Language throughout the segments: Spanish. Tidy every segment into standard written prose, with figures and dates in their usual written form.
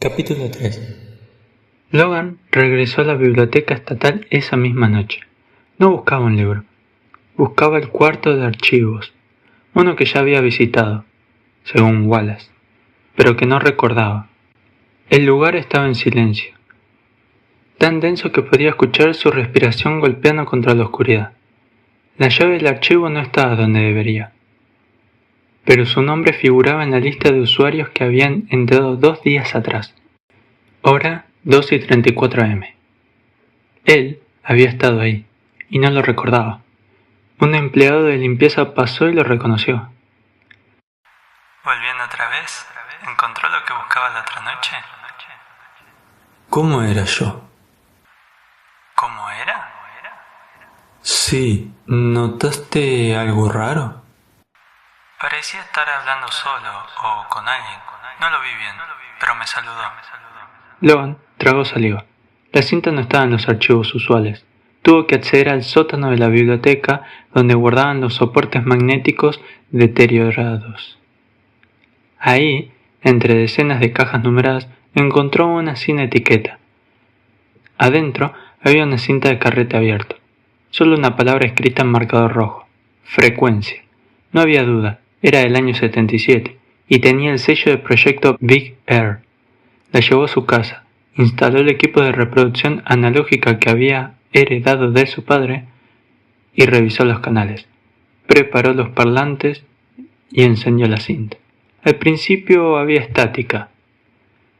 Capítulo 3. Logan regresó a la biblioteca estatal esa misma noche. No buscaba un libro, buscaba el cuarto de archivos, uno que ya había visitado, según Wallace, pero que no recordaba. El lugar estaba en silencio, tan denso que podía escuchar su respiración golpeando contra la oscuridad. La llave del archivo no estaba donde debería, pero su nombre figuraba en la lista de usuarios que habían entrado 2 días atrás. Hora 2:34 am. Él había estado ahí, y no lo recordaba. Un empleado de limpieza pasó y lo reconoció. ¿Volviendo otra vez? ¿Encontró lo que buscaba la otra noche? ¿Cómo era yo? ¿Cómo era? Sí, ¿notaste algo raro? Parecía estar hablando solo o con alguien. No lo vi bien, pero me saludó. Logan tragó saliva. La cinta no estaba en los archivos usuales. Tuvo que acceder al sótano de la biblioteca donde guardaban los soportes magnéticos deteriorados. Ahí, entre decenas de cajas numeradas, encontró una sin etiqueta. Adentro había una cinta de carrete abierto. Solo una palabra escrita en marcador rojo. Frecuencia. No había duda, era del año 77 y tenía el sello del proyecto Big Air. La llevó a su casa, instaló el equipo de reproducción analógica que había heredado de su padre y revisó los canales. Preparó los parlantes y encendió la cinta. Al principio había estática,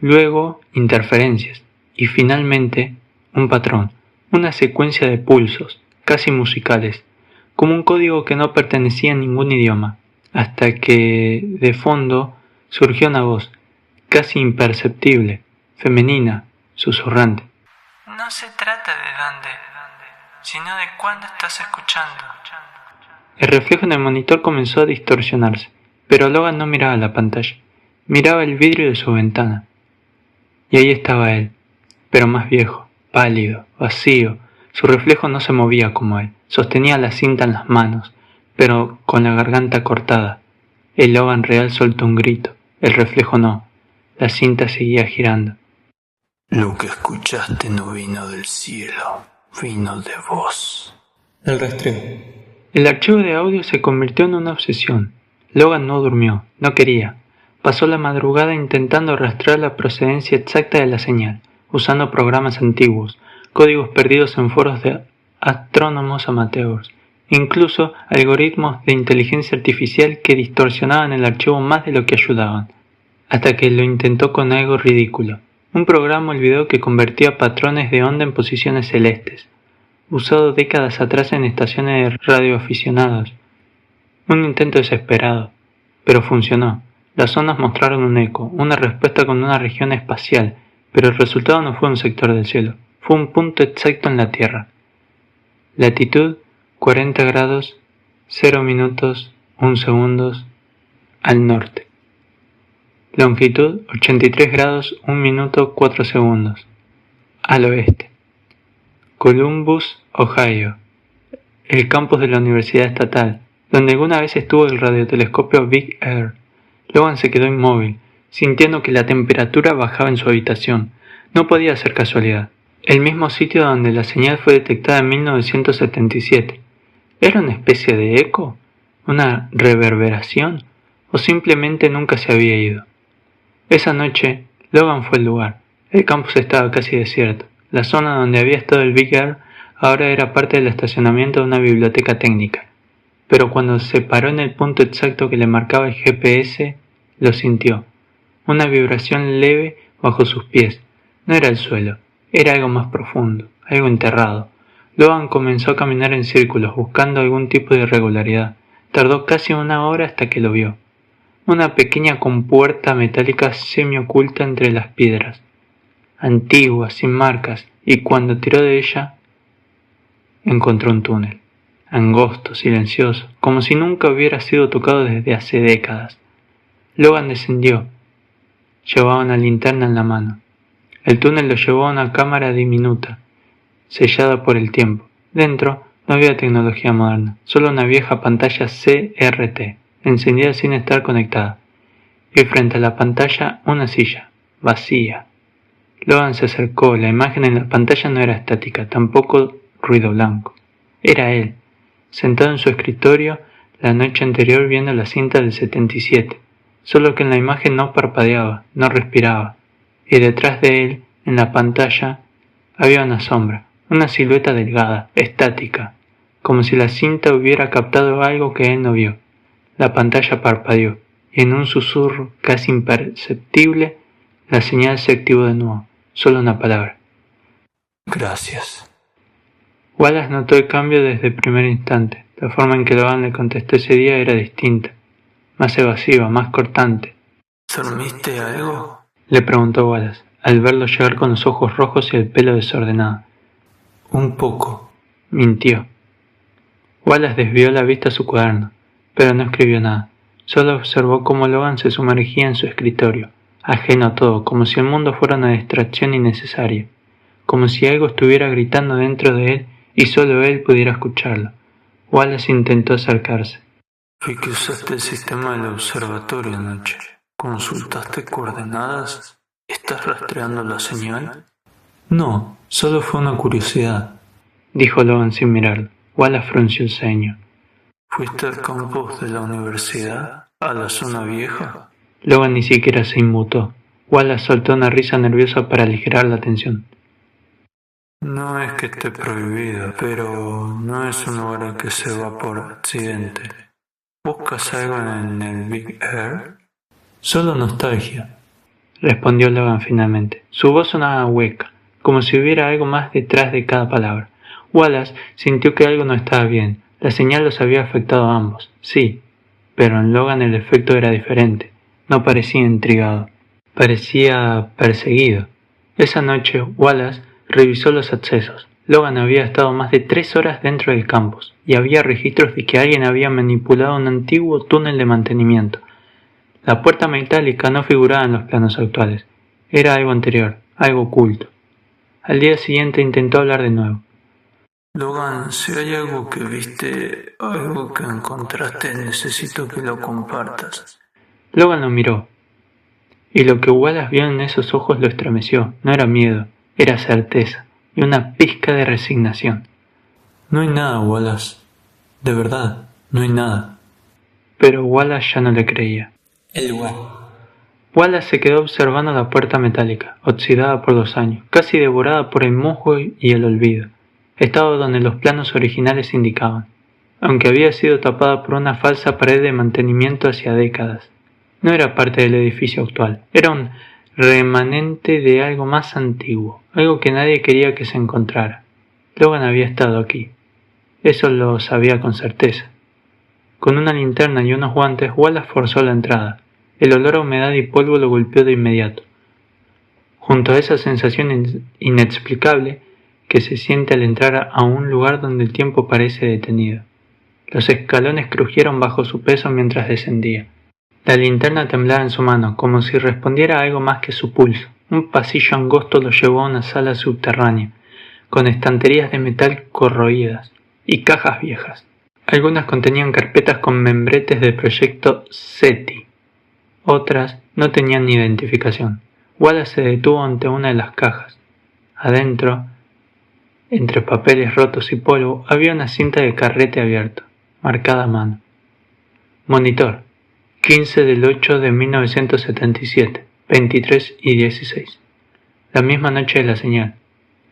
luego interferencias y finalmente un patrón, una secuencia de pulsos, casi musicales, como un código que no pertenecía a ningún idioma, hasta que, de fondo, surgió una voz, casi imperceptible, femenina, susurrante. No se trata de dónde, sino de cuándo estás escuchando. El reflejo en el monitor comenzó a distorsionarse, pero Logan no miraba la pantalla, miraba el vidrio de su ventana. Y ahí estaba él, pero más viejo, pálido, vacío. Su reflejo no se movía como él, sostenía la cinta en las manos, pero con la garganta cortada. El Logan real soltó un grito, el reflejo no. La cinta seguía girando. Lo que escuchaste no vino del cielo, vino de vos. El rastreo. El archivo de audio se convirtió en una obsesión. Logan no durmió, no quería. Pasó la madrugada intentando rastrear la procedencia exacta de la señal, usando programas antiguos, códigos perdidos en foros de astrónomos amateurs, incluso algoritmos de inteligencia artificial que distorsionaban el archivo más de lo que ayudaban, hasta que lo intentó con algo ridículo. Un programa olvidó que convertía patrones de onda en posiciones celestes, usado décadas atrás en estaciones de radioaficionados. Un intento desesperado, pero funcionó. Las ondas mostraron un eco, una respuesta con una región espacial, pero el resultado no fue un sector del cielo, fue un punto exacto en la Tierra. Latitud 40 grados, 0 minutos, 1 segundos, al norte. Longitud 83 grados, 1 minuto, 4 segundos, al oeste. Columbus, Ohio, el campus de la Universidad Estatal, donde alguna vez estuvo el radiotelescopio Big Air. Logan se quedó inmóvil, sintiendo que la temperatura bajaba en su habitación. No podía ser casualidad. El mismo sitio donde la señal fue detectada en 1977. ¿Era una especie de eco? ¿Una reverberación? ¿O simplemente nunca se había ido? Esa noche, Logan fue al lugar. El campus estaba casi desierto. La zona donde había estado el Big Air ahora era parte del estacionamiento de una biblioteca técnica. Pero cuando se paró en el punto exacto que le marcaba el GPS, lo sintió. Una vibración leve bajo sus pies. No era el suelo, era algo más profundo, algo enterrado. Logan comenzó a caminar en círculos, buscando algún tipo de irregularidad. Tardó casi 1 hora hasta que lo vio. Una pequeña compuerta metálica semioculta entre las piedras. Antigua, sin marcas, y cuando tiró de ella, encontró un túnel. Angosto, silencioso, como si nunca hubiera sido tocado desde hace décadas. Logan descendió. Llevaba una linterna en la mano. El túnel lo llevó a una cámara diminuta, sellada por el tiempo. Dentro no había tecnología moderna, solo una vieja pantalla CRT, encendida sin estar conectada. Y frente a la pantalla una silla, vacía, Logan se acercó. La imagen en la pantalla no era estática, tampoco ruido blanco. Era él, sentado en su escritorio la noche anterior viendo la cinta del 77, solo que en la imagen no parpadeaba, no respiraba, y detrás de él, en la pantalla, había una sombra, una silueta delgada, estática, como si la cinta hubiera captado algo que él no vio. La pantalla parpadeó, y en un susurro casi imperceptible, la señal se activó de nuevo, solo una palabra. Gracias. Wallace notó el cambio desde el primer instante. La forma en que Logan le contestó ese día era distinta, más evasiva, más cortante. ¿Dormiste algo? Le preguntó Wallace, al verlo llegar con los ojos rojos y el pelo desordenado. Un poco. Mintió. Wallace desvió la vista a su cuaderno, pero no escribió nada. Solo observó cómo Logan se sumergía en su escritorio, ajeno a todo, como si el mundo fuera una distracción innecesaria, como si algo estuviera gritando dentro de él y solo él pudiera escucharlo. Wallace intentó acercarse. Vi que usaste el sistema del observatorio anoche. ¿Consultaste coordenadas? ¿Estás rastreando la señal? No, solo fue una curiosidad, dijo Logan sin mirarlo. Wallace frunció el ceño. ¿Fuiste al campus de la universidad? ¿A la zona vieja? Logan ni siquiera se inmutó. Wallace soltó una risa nerviosa para aligerar la tensión. No es que esté prohibido, pero no es un lugar al que se va por accidente. ¿Buscas algo en el Big Air? Solo nostalgia, respondió Logan finalmente. Su voz sonaba hueca, como si hubiera algo más detrás de cada palabra. Wallace sintió que algo no estaba bien. La señal los había afectado a ambos, sí, pero en Logan el efecto era diferente. No parecía intrigado, parecía perseguido. Esa noche, Wallace revisó los accesos. Logan había estado más de 3 horas dentro del campus y había registros de que alguien había manipulado un antiguo túnel de mantenimiento. La puerta metálica no figuraba en los planos actuales. Era algo anterior, algo oculto. Al día siguiente intentó hablar de nuevo. Logan, si hay algo que viste, algo que encontraste, necesito que lo compartas. Logan lo miró, y lo que Wallace vio en esos ojos lo estremeció. No era miedo, era certeza, y una pizca de resignación. No hay nada, Wallace. De verdad, no hay nada. Pero Wallace ya no le creía. El lugar. Wallace se quedó observando la puerta metálica, oxidada por los años, casi devorada por el musgo y el olvido. Estaba donde los planos originales indicaban, aunque había sido tapada por una falsa pared de mantenimiento hacía décadas. No era parte del edificio actual, era un remanente de algo más antiguo, algo que nadie quería que se encontrara. Logan había estado aquí, eso lo sabía con certeza. Con una linterna y unos guantes, Wallace forzó la entrada. El olor a humedad y polvo lo golpeó de inmediato. Junto a esa sensación inexplicable que se siente al entrar a un lugar donde el tiempo parece detenido. Los escalones crujieron bajo su peso mientras descendía. La linterna temblaba en su mano, como si respondiera a algo más que su pulso. Un pasillo angosto lo llevó a una sala subterránea, con estanterías de metal corroídas y cajas viejas. Algunas contenían carpetas con membretes del proyecto SETI. Otras no tenían identificación. Wallace se detuvo ante una de las cajas. Adentro, entre papeles rotos y polvo, había una cinta de carrete abierto, marcada a mano. Monitor, 15 del 8 de 1977, 23 y 16. La misma noche de la señal.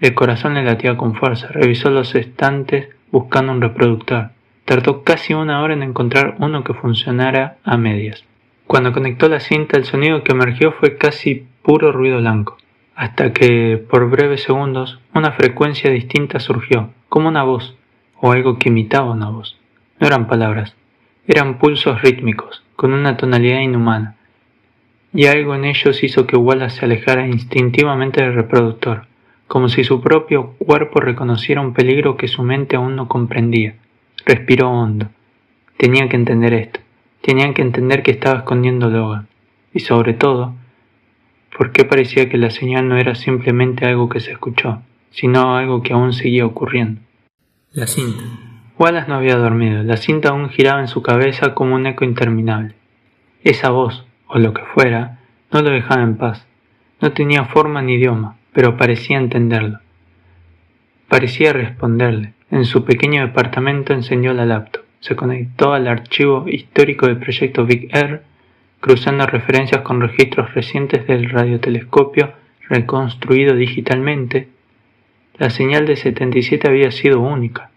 El corazón le latía con fuerza. Revisó los estantes buscando un reproductor. Tardó casi 1 hora en encontrar uno que funcionara a medias. Cuando conectó la cinta, el sonido que emergió fue casi puro ruido blanco, hasta que, por breves segundos, una frecuencia distinta surgió, como una voz, o algo que imitaba una voz. No eran palabras, eran pulsos rítmicos, con una tonalidad inhumana, y algo en ellos hizo que Wallace se alejara instintivamente del reproductor, como si su propio cuerpo reconociera un peligro que su mente aún no comprendía. Respiró hondo. Tenía que entender esto. Tenían que entender que estaba escondiendo Logan. Y sobre todo, por qué parecía que la señal no era simplemente algo que se escuchó, sino algo que aún seguía ocurriendo. La cinta. Wallace no había dormido. La cinta aún giraba en su cabeza como un eco interminable. Esa voz, o lo que fuera, no lo dejaba en paz. No tenía forma ni idioma. pero parecía entenderlo. Parecía responderle. En su pequeño departamento encendió la laptop, se conectó al archivo histórico del proyecto Big Air, cruzando referencias con registros recientes del radiotelescopio reconstruido digitalmente. La señal de 77 había sido única,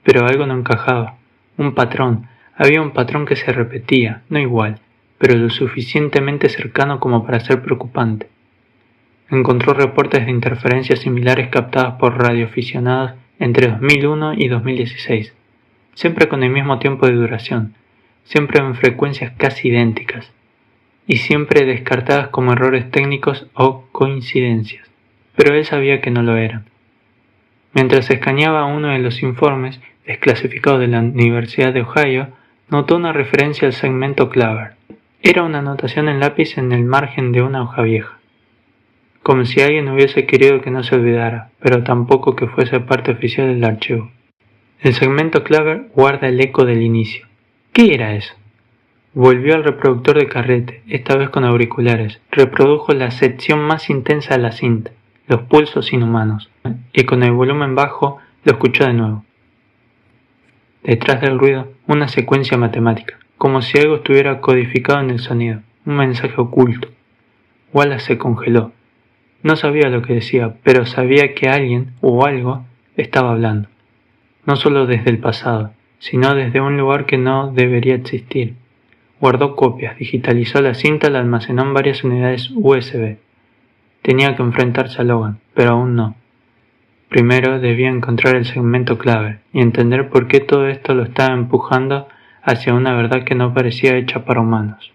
pero algo no encajaba. Un patrón, había un patrón que se repetía, no igual, pero lo suficientemente cercano como para ser preocupante. Encontró reportes de interferencias similares captadas por radioaficionados entre 2001 y 2016, siempre con el mismo tiempo de duración, siempre en frecuencias casi idénticas, y siempre descartadas como errores técnicos o coincidencias, pero él sabía que no lo eran. Mientras escaneaba uno de los informes desclasificados de la Universidad de Ohio, notó una referencia al segmento Claver. Era una anotación en lápiz en el margen de una hoja vieja, como si alguien hubiese querido que no se olvidara, pero tampoco que fuese parte oficial del archivo. El segmento Claver guarda el eco del inicio. ¿Qué era eso? Volvió al reproductor de carrete, esta vez con auriculares. Reprodujo la sección más intensa de la cinta, los pulsos inhumanos, y con el volumen bajo lo escuchó de nuevo. Detrás del ruido, una secuencia matemática, como si algo estuviera codificado en el sonido, un mensaje oculto. Wallace se congeló. No sabía lo que decía, pero sabía que alguien o algo estaba hablando. No solo desde el pasado, sino desde un lugar que no debería existir. Guardó copias, digitalizó la cinta y la almacenó en varias unidades USB. Tenía que enfrentarse a Logan, pero aún no. Primero debía encontrar el segmento Claver y entender por qué todo esto lo estaba empujando hacia una verdad que no parecía hecha para humanos.